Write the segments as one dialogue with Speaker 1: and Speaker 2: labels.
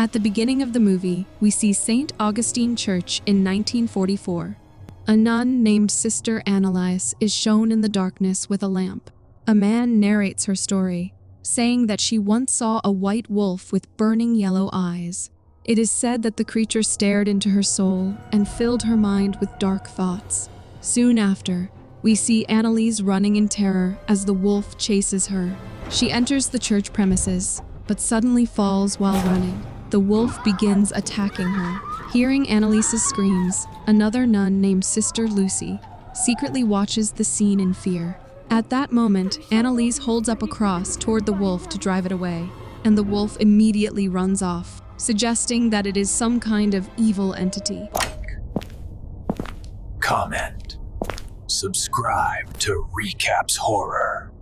Speaker 1: At the beginning of the movie, we see St. Augustine Church in 1944. A nun named Sister Anneliese is shown in the darkness with a lamp. A man narrates her story, saying that she once saw a white wolf with burning yellow eyes. It is said that the creature stared into her soul and filled her mind with dark thoughts. Soon after, we see Anneliese running in terror as the wolf chases her. She enters the church premises, but suddenly falls while running. The wolf begins attacking her. Hearing Anneliese's screams, another nun named Sister Lucy secretly watches the scene in fear. At that moment, Anneliese holds up a cross toward the wolf to drive it away, and the wolf immediately runs off, suggesting that it is some kind of evil entity.
Speaker 2: Comment. Subscribe to Recaps Horror.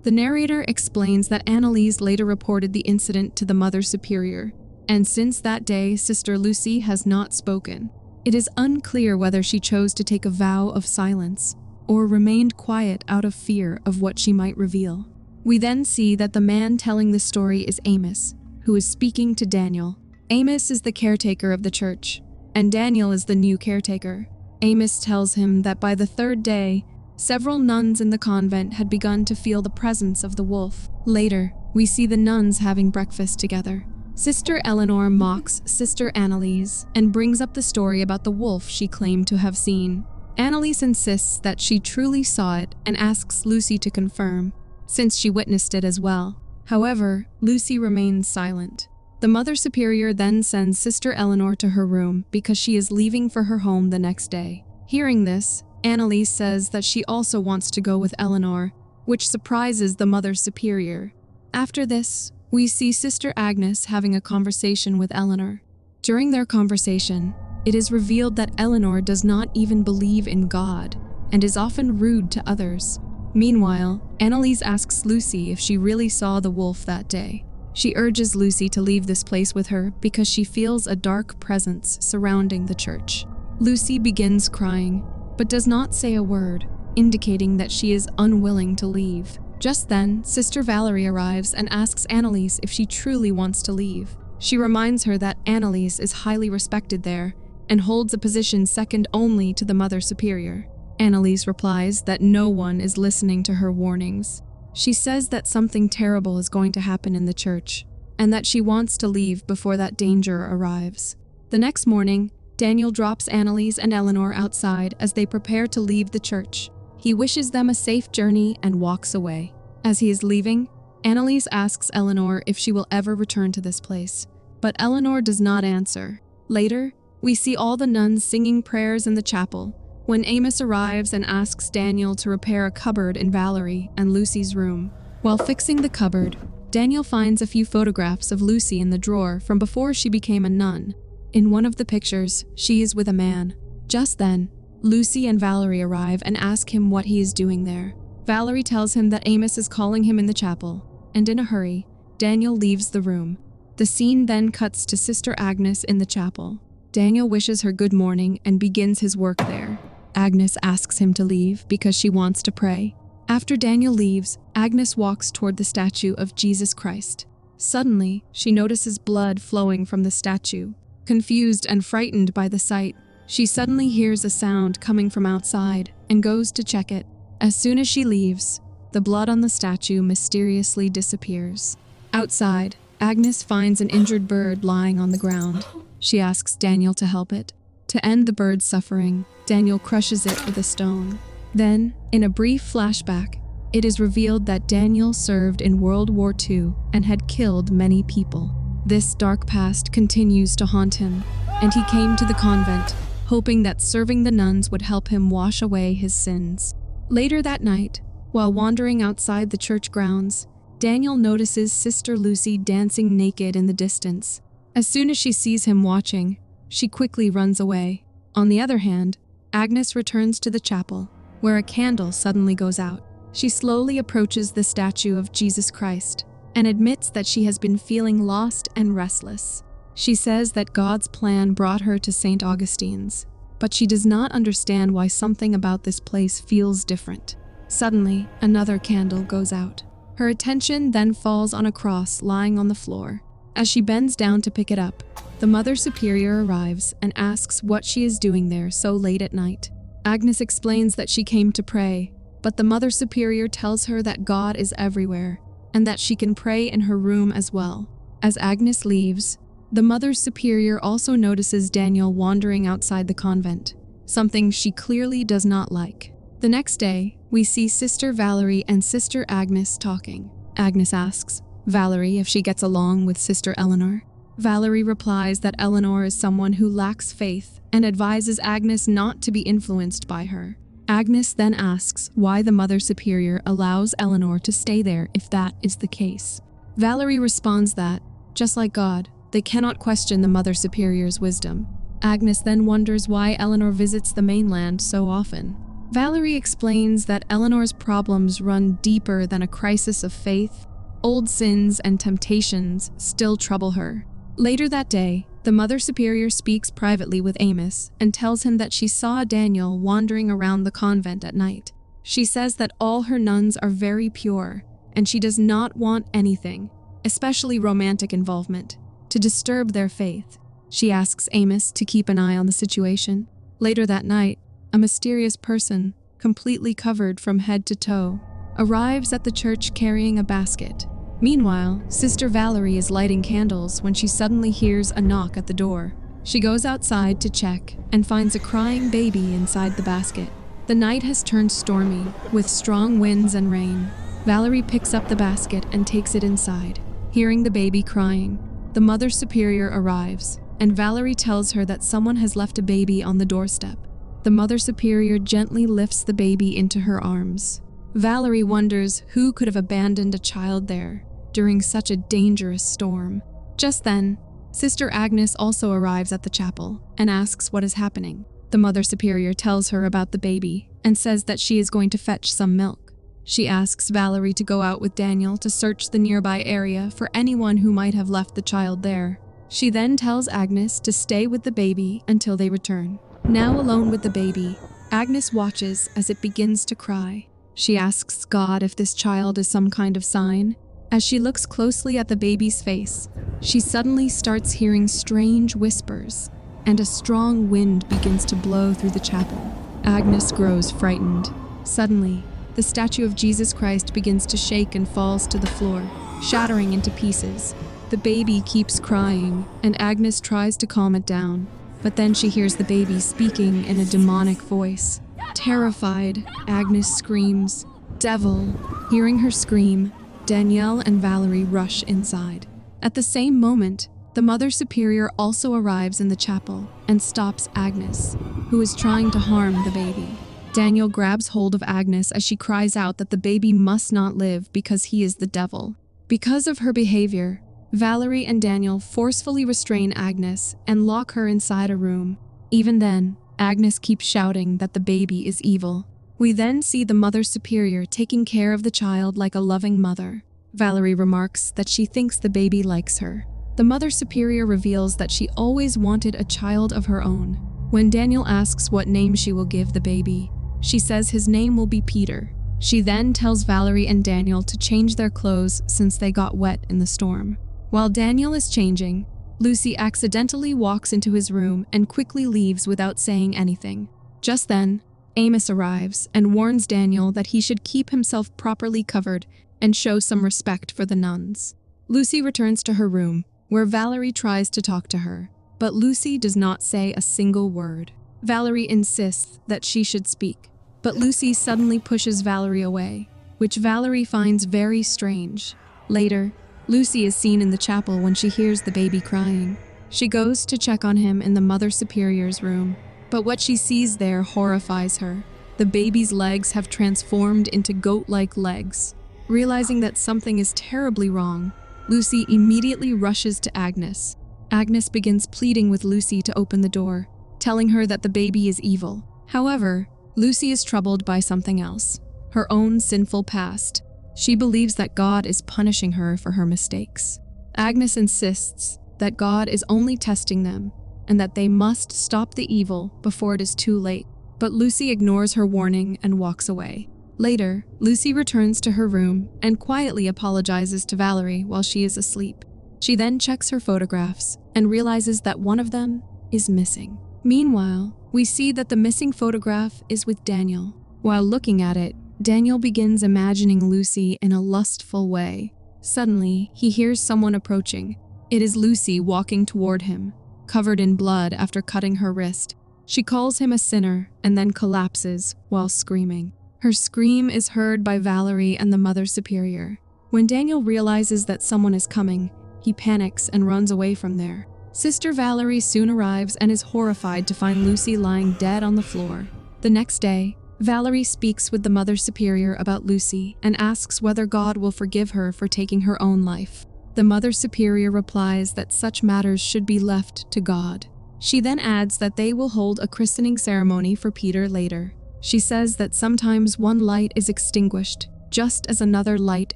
Speaker 1: The narrator explains that Anneliese later reported the incident to the Mother Superior, and since that day, Sister Lucy has not spoken. It is unclear whether she chose to take a vow of silence or remained quiet out of fear of what she might reveal. We then see that the man telling the story is Amos, who is speaking to Daniel. Amos is the caretaker of the church, and Daniel is the new caretaker. Amos tells him that by the third day, several nuns in the convent had begun to feel the presence of the wolf. Later, we see the nuns having breakfast together. Sister Eleanor mocks Sister Anneliese and brings up the story about the wolf she claimed to have seen. Anneliese insists that she truly saw it and asks Lucy to confirm, since she witnessed it as well. However, Lucy remains silent. The Mother Superior then sends Sister Eleanor to her room because she is leaving for her home the next day. Hearing this, Anneliese says that she also wants to go with Eleanor, which surprises the Mother Superior. After this, we see Sister Agnes having a conversation with Eleanor. During their conversation, it is revealed that Eleanor does not even believe in God and is often rude to others. Meanwhile, Anneliese asks Lucy if she really saw the wolf that day. She urges Lucy to leave this place with her because she feels a dark presence surrounding the church. Lucy begins crying, but does not say a word, indicating that she is unwilling to leave. Just then, Sister Valerie arrives and asks Anneliese if she truly wants to leave. She reminds her that Anneliese is highly respected there and holds a position second only to the Mother Superior. Anneliese replies that no one is listening to her warnings. She says that something terrible is going to happen in the church, and that she wants to leave before that danger arrives. The next morning, Daniel drops Anneliese and Eleanor outside as they prepare to leave the church. He wishes them a safe journey and walks away. As he is leaving, Anneliese asks Eleanor if she will ever return to this place, but Eleanor does not answer. Later, we see all the nuns singing prayers in the chapel when Amos arrives and asks Daniel to repair a cupboard in Valerie and Lucy's room. While fixing the cupboard, Daniel finds a few photographs of Lucy in the drawer from before she became a nun. In one of the pictures, she is with a man. Just then, Lucy and Valerie arrive and ask him what he is doing there. Valerie tells him that Amos is calling him in the chapel, and in a hurry, Daniel leaves the room. The scene then cuts to Sister Agnes in the chapel. Daniel wishes her good morning and begins his work there. Agnes asks him to leave because she wants to pray. After Daniel leaves, Agnes walks toward the statue of Jesus Christ. Suddenly, she notices blood flowing from the statue. Confused and frightened by the sight, she suddenly hears a sound coming from outside and goes to check it. As soon as she leaves, the blood on the statue mysteriously disappears. Outside, Agnes finds an injured bird lying on the ground. She asks Daniel to help it. To end the bird's suffering, Daniel crushes it with a stone. Then, in a brief flashback, it is revealed that Daniel served in World War II and had killed many people. This dark past continues to haunt him, and he came to the convent, hoping that serving the nuns would help him wash away his sins. Later that night, while wandering outside the church grounds, Daniel notices Sister Lucy dancing naked in the distance. As soon as she sees him watching, she quickly runs away. On the other hand, Agnes returns to the chapel, where a candle suddenly goes out. She slowly approaches the statue of Jesus Christ and admits that she has been feeling lost and restless. She says that God's plan brought her to St. Augustine's, but she does not understand why something about this place feels different. Suddenly, another candle goes out. Her attention then falls on a cross lying on the floor. As she bends down to pick it up, the Mother Superior arrives and asks what she is doing there so late at night. Agnes explains that she came to pray, but the Mother Superior tells her that God is everywhere and that she can pray in her room as well. As Agnes leaves, the Mother Superior also notices Daniel wandering outside the convent, something she clearly does not like. The next day, we see Sister Valerie and Sister Agnes talking. Agnes asks Valerie if she gets along with Sister Eleanor. Valerie replies that Eleanor is someone who lacks faith and advises Agnes not to be influenced by her. Agnes then asks why the Mother Superior allows Eleanor to stay there if that is the case. Valerie responds that, just like God, they cannot question the Mother Superior's wisdom. Agnes then wonders why Eleanor visits the mainland so often. Valerie explains that Eleanor's problems run deeper than a crisis of faith. Old sins and temptations still trouble her. Later that day, the Mother Superior speaks privately with Amos and tells him that she saw Daniel wandering around the convent at night. She says that all her nuns are very pure, and she does not want anything, especially romantic involvement, to disturb their faith. She asks Amos to keep an eye on the situation. Later that night, a mysterious person, completely covered from head to toe, arrives at the church carrying a basket. Meanwhile, Sister Valerie is lighting candles when she suddenly hears a knock at the door. She goes outside to check and finds a crying baby inside the basket. The night has turned stormy, with strong winds and rain. Valerie picks up the basket and takes it inside. Hearing the baby crying, the Mother Superior arrives, and Valerie tells her that someone has left a baby on the doorstep. The Mother Superior gently lifts the baby into her arms. Valerie wonders who could have abandoned a child there during such a dangerous storm. Just then, Sister Agnes also arrives at the chapel and asks what is happening. The Mother Superior tells her about the baby and says that she is going to fetch some milk. She asks Valerie to go out with Daniel to search the nearby area for anyone who might have left the child there. She then tells Agnes to stay with the baby until they return. Now alone with the baby, Agnes watches as it begins to cry. She asks God if this child is some kind of sign. As she looks closely at the baby's face, she suddenly starts hearing strange whispers, and a strong wind begins to blow through the chapel. Agnes grows frightened. Suddenly, the statue of Jesus Christ begins to shake and falls to the floor, shattering into pieces. The baby keeps crying, and Agnes tries to calm it down, but then she hears the baby speaking in a demonic voice. Terrified, Agnes screams, "Devil!" Hearing her scream, Danielle and Valerie rush inside. At the same moment, the Mother Superior also arrives in the chapel and stops Agnes, who is trying to harm the baby. Daniel grabs hold of Agnes as she cries out that the baby must not live because he is the devil. Because of her behavior, Valerie and Daniel forcefully restrain Agnes and lock her inside a room. Even then, Agnes keeps shouting that the baby is evil. We then see the Mother Superior taking care of the child like a loving mother. Valerie remarks that she thinks the baby likes her. The Mother Superior reveals that she always wanted a child of her own. When Daniel asks what name she will give the baby, she says his name will be Peter. She then tells Valerie and Daniel to change their clothes since they got wet in the storm. While Daniel is changing, Lucy accidentally walks into his room and quickly leaves without saying anything. Just then, Amos arrives and warns Daniel that he should keep himself properly covered and show some respect for the nuns. Lucy returns to her room, where Valerie tries to talk to her, but Lucy does not say a single word. Valerie insists that she should speak, but Lucy suddenly pushes Valerie away, which Valerie finds very strange. Later, Lucy is seen in the chapel when she hears the baby crying. She goes to check on him in the Mother Superior's room, but what she sees there horrifies her. The baby's legs have transformed into goat-like legs. Realizing that something is terribly wrong, Lucy immediately rushes to Agnes. Agnes begins pleading with Lucy to open the door, telling her that the baby is evil. However, Lucy is troubled by something else, her own sinful past. She believes that God is punishing her for her mistakes. Agnes insists that God is only testing them and that they must stop the evil before it is too late. But Lucy ignores her warning and walks away. Later, Lucy returns to her room and quietly apologizes to Valerie while she is asleep. She then checks her photographs and realizes that one of them is missing. Meanwhile, we see that the missing photograph is with Daniel. While looking at it, Daniel begins imagining Lucy in a lustful way. Suddenly, he hears someone approaching. It is Lucy walking toward him, covered in blood after cutting her wrist. She calls him a sinner and then collapses while screaming. Her scream is heard by Valerie and the Mother Superior. When Daniel realizes that someone is coming, he panics and runs away from there. Sister Valerie soon arrives and is horrified to find Lucy lying dead on the floor. The next day, Valerie speaks with the Mother Superior about Lucy and asks whether God will forgive her for taking her own life. The Mother Superior replies that such matters should be left to God. She then adds that they will hold a christening ceremony for Peter later. She says that sometimes one light is extinguished, just as another light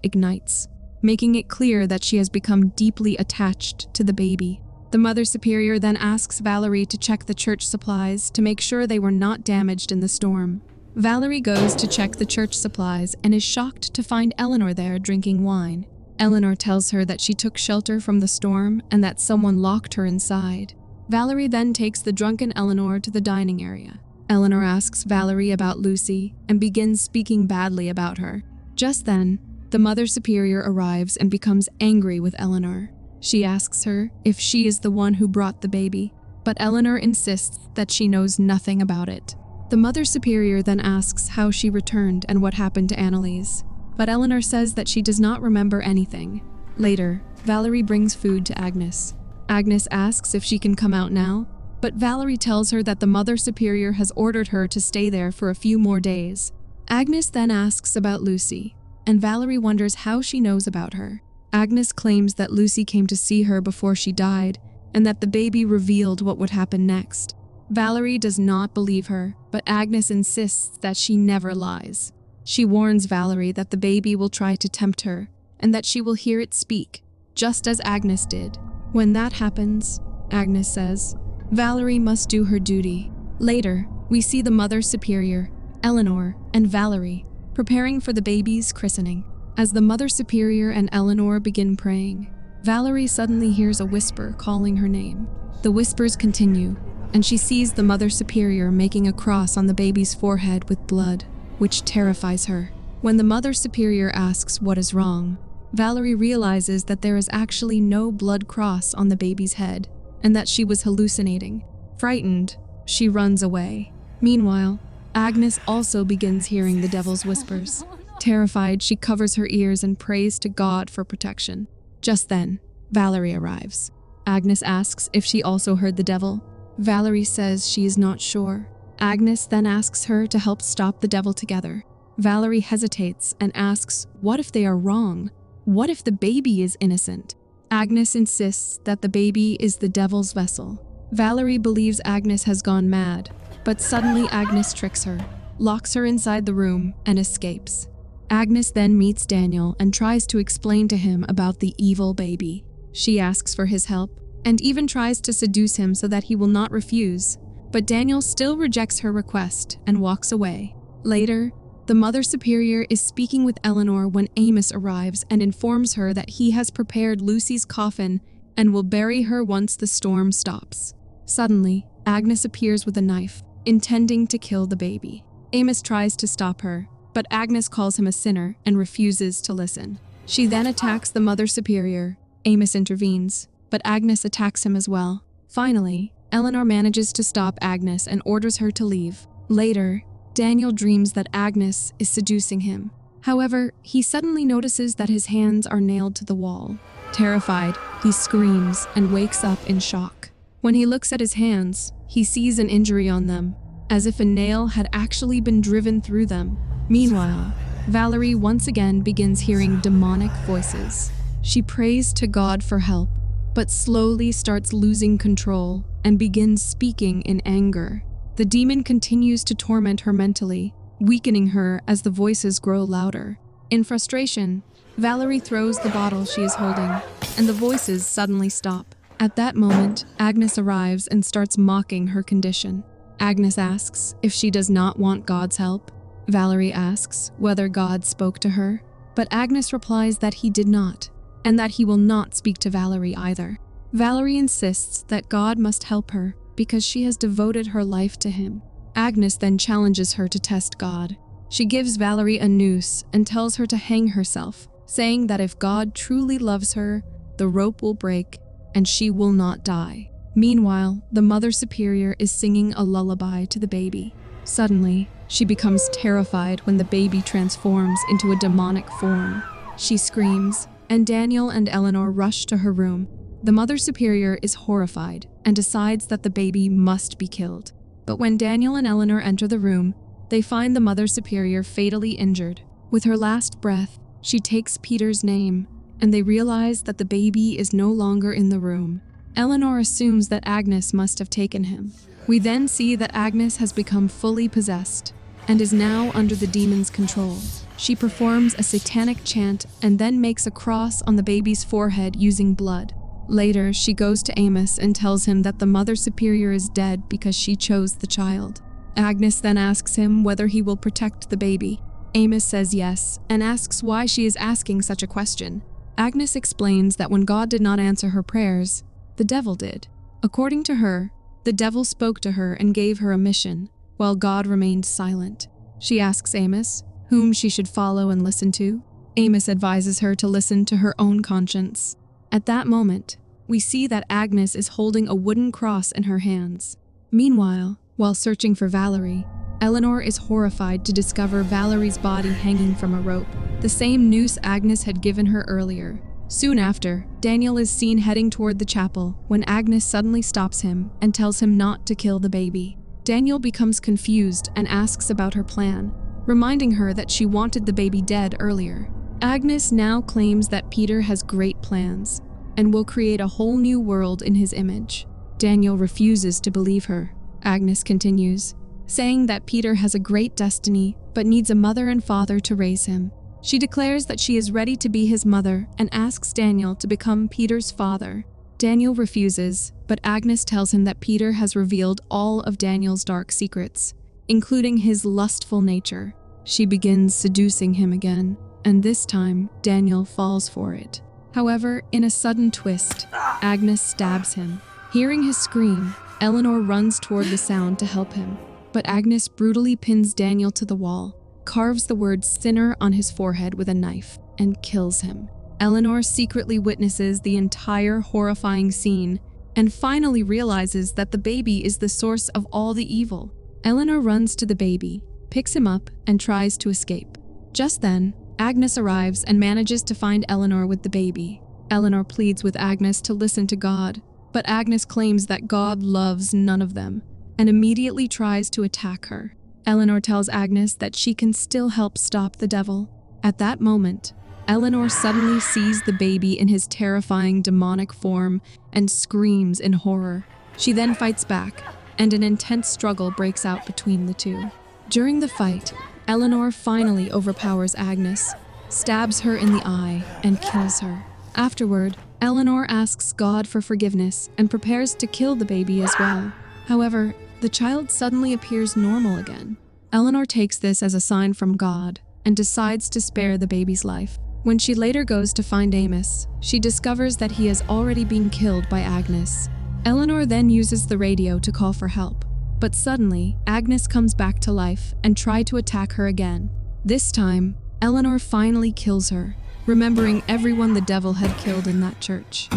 Speaker 1: ignites, making it clear that she has become deeply attached to the baby. The Mother Superior then asks Valerie to check the church supplies to make sure they were not damaged in the storm. Valerie goes to check the church supplies and is shocked to find Eleanor there drinking wine. Eleanor tells her that she took shelter from the storm and that someone locked her inside. Valerie then takes the drunken Eleanor to the dining area. Eleanor asks Valerie about Lucy and begins speaking badly about her. Just then, the Mother Superior arrives and becomes angry with Eleanor. She asks her if she is the one who brought the baby, but Eleanor insists that she knows nothing about it. The Mother Superior then asks how she returned and what happened to Annalise, but Eleanor says that she does not remember anything. Later, Valerie brings food to Agnes. Agnes asks if she can come out now, but Valerie tells her that the Mother Superior has ordered her to stay there for a few more days. Agnes then asks about Lucy, and Valerie wonders how she knows about her. Agnes claims that Lucy came to see her before she died, and that the baby revealed what would happen next. Valerie does not believe her, but Agnes insists that she never lies. She warns Valerie that the baby will try to tempt her, and that she will hear it speak, just as Agnes did. When that happens, Agnes says, Valerie must do her duty. Later, we see the Mother Superior, Eleanor, and Valerie preparing for the baby's christening. As the Mother Superior and Eleanor begin praying, Valerie suddenly hears a whisper calling her name. The whispers continue, and she sees the Mother Superior making a cross on the baby's forehead with blood, which terrifies her. When the Mother Superior asks what is wrong, Valerie realizes that there is actually no blood cross on the baby's head, and that she was hallucinating. Frightened, she runs away. Meanwhile, Agnes also begins hearing the devil's whispers. Terrified, she covers her ears and prays to God for protection. Just then, Valerie arrives. Agnes asks if she also heard the devil. Valerie says she is not sure. Agnes then asks her to help stop the devil together. Valerie hesitates and asks, what if they are wrong? What if the baby is innocent? Agnes insists that the baby is the devil's vessel. Valerie believes Agnes has gone mad, but suddenly Agnes tricks her, locks her inside the room, and escapes. Agnes then meets Daniel and tries to explain to him about the evil baby. She asks for his help, and even tries to seduce him so that he will not refuse, but Daniel still rejects her request and walks away. Later, the Mother Superior is speaking with Eleanor when Amos arrives and informs her that he has prepared Lucy's coffin and will bury her once the storm stops. Suddenly, Agnes appears with a knife, intending to kill the baby. Amos tries to stop her, but Agnes calls him a sinner and refuses to listen. She then attacks the Mother Superior. Amos intervenes, but Agnes attacks him as well. Finally, Eleanor manages to stop Agnes and orders her to leave. Later, Daniel dreams that Agnes is seducing him. However, he suddenly notices that his hands are nailed to the wall. Terrified, he screams and wakes up in shock. When he looks at his hands, he sees an injury on them, as if a nail had actually been driven through them. Meanwhile, Valerie once again begins hearing demonic voices. She prays to God for help, but slowly starts losing control and begins speaking in anger. The demon continues to torment her mentally, weakening her as the voices grow louder. In frustration, Valerie throws the bottle she is holding, and the voices suddenly stop. At that moment, Agnes arrives and starts mocking her condition. Agnes asks if she does not want God's help. Valerie asks whether God spoke to her, but Agnes replies that he did not. and that he will not speak to Valerie either. Valerie insists that God must help her because she has devoted her life to him. Agnes then challenges her to test God. She gives Valerie a noose and tells her to hang herself, saying that if God truly loves her, the rope will break and she will not die. Meanwhile, the Mother Superior is singing a lullaby to the baby. Suddenly, she becomes terrified when the baby transforms into a demonic form. She screams, and Daniel and Eleanor rush to her room. The Mother Superior is horrified and decides that the baby must be killed. But when Daniel and Eleanor enter the room, they find the Mother Superior fatally injured. With her last breath, she takes Peter's name, and they realize that the baby is no longer in the room. Eleanor assumes that Agnes must have taken him. We then see that Agnes has become fully possessed and is now under the demon's control. She performs a satanic chant and then makes a cross on the baby's forehead using blood. Later, she goes to Amos and tells him that the Mother Superior is dead because she chose the child. Agnes then asks him whether he will protect the baby. Amos says yes and asks why she is asking such a question. Agnes explains that when God did not answer her prayers, the devil did. According to her, the devil spoke to her and gave her a mission, while God remained silent. She asks Amos whom she should follow and listen to. Amos advises her to listen to her own conscience. At that moment, we see that Agnes is holding a wooden cross in her hands. Meanwhile, while searching for Valerie, Eleanor is horrified to discover Valerie's body hanging from a rope, the same noose Agnes had given her earlier. Soon after, Daniel is seen heading toward the chapel when Agnes suddenly stops him and tells him not to kill the baby. Daniel becomes confused and asks about her plan, reminding her that she wanted the baby dead earlier. Agnes now claims that Peter has great plans and will create a whole new world in his image. Daniel refuses to believe her. Agnes continues, saying that Peter has a great destiny but needs a mother and father to raise him. She declares that she is ready to be his mother and asks Daniel to become Peter's father. Daniel refuses, but Agnes tells him that Peter has revealed all of Daniel's dark secrets, including his lustful nature. She begins seducing him again, and this time Daniel falls for it. However, in a sudden twist, Agnes stabs him. Hearing his scream, Eleanor runs toward the sound to help him, but Agnes brutally pins Daniel to the wall, carves the word sinner on his forehead with a knife, and kills him. Eleanor secretly witnesses the entire horrifying scene and finally realizes that the baby is the source of all the evil. Eleanor runs to the baby, picks him up, and tries to escape. Just then, Agnes arrives and manages to find Eleanor with the baby. Eleanor pleads with Agnes to listen to God, but Agnes claims that God loves none of them and immediately tries to attack her. Eleanor tells Agnes that she can still help stop the devil. At that moment, Eleanor suddenly sees the baby in his terrifying demonic form and screams in horror. She then fights back, and an intense struggle breaks out between the two. During the fight, Eleanor finally overpowers Agnes, stabs her in the eye, and kills her. Afterward, Eleanor asks God for forgiveness and prepares to kill the baby as well. However, the child suddenly appears normal again. Eleanor takes this as a sign from God and decides to spare the baby's life. When she later goes to find Amos, she discovers that he has already been killed by Agnes. Eleanor then uses the radio to call for help, but suddenly, Agnes comes back to life and tries to attack her again. This time, Eleanor finally kills her, remembering everyone the devil had killed in that church.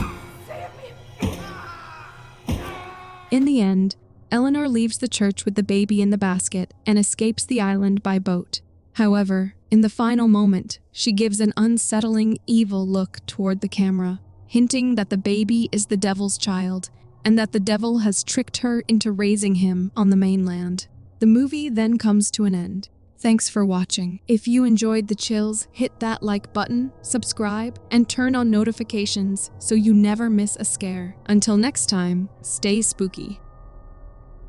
Speaker 1: In the end, Eleanor leaves the church with the baby in the basket and escapes the island by boat. However, in the final moment, she gives an unsettling, evil look toward the camera, hinting that the baby is the devil's child and that the devil has tricked her into raising him on the mainland. The movie then comes to an end. Thanks for watching. If you enjoyed the chills, hit that like button, subscribe, and turn on notifications so you never miss a scare. Until next time, stay spooky.